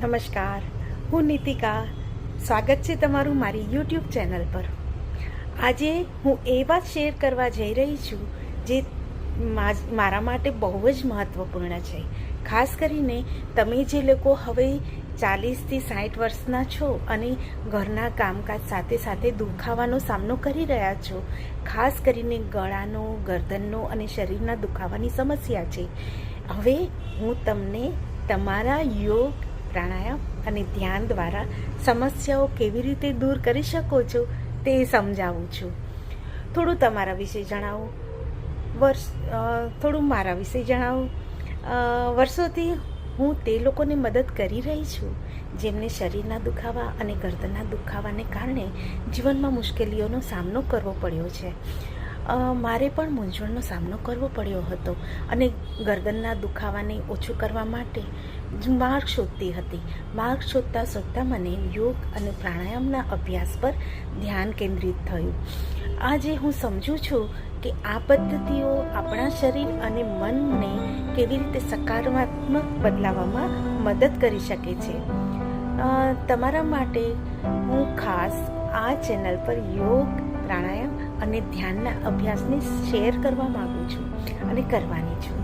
નમસ્કાર, હું નીતિકા. સ્વાગત છે તમારું મારી યુટ્યુબ ચેનલ પર. આજે હું એ વાત શેર કરવા જઈ રહી છું જે મારા માટે બહુ જ મહત્ત્વપૂર્ણ છે. ખાસ કરીને તમે જે લોકો હવે 40થી 60 વર્ષના છો અને ઘરના કામકાજ સાથે સાથે દુખાવાનો સામનો કરી રહ્યા છો, ખાસ કરીને ગળાનો, ગરદનનો અને શરીરના દુખાવાની સમસ્યા છે. હવે હું તમને તમારા યોગ, પ્રાણાયામ અને ધ્યાન દ્વારા સમસ્યાઓ કેવી રીતે દૂર કરી શકો છો તે સમજાવું છું. થોડું તમારા વિશે જણાવો. થોડું મારા વિશે જણાવો. વર્ષોથી હું તે લોકોને મદદ કરી રહી છું જેમને શરીરના દુખાવા અને ગરદનના દુખાવાને કારણે જીવનમાં મુશ્કેલીઓનો સામનો કરવો પડ્યો છે. મારે પણ મૂંઝવણનો સામનો કરવો પડ્યો હતો અને ગરદનના દુખાવાને ઓછું કરવા માટે માર્ગ શોધતી હતી. માર્ગ શોધતા મને યોગ અને પ્રાણાયામના અભ્યાસ પર ધ્યાન કેન્દ્રિત થયું. આજે હું સમજું છું કે આ પદ્ધતિઓ આપણા શરીર અને મનને કેવી રીતે સકારાત્મક બદલાવવામાં મદદ કરી શકે છે. તમારા માટે હું ખાસ આ ચેનલ પર યોગ, પ્રાણાયામ અને ધ્યાનના અભ્યાસને શેર કરવા માગું છું અને કરવાની છું.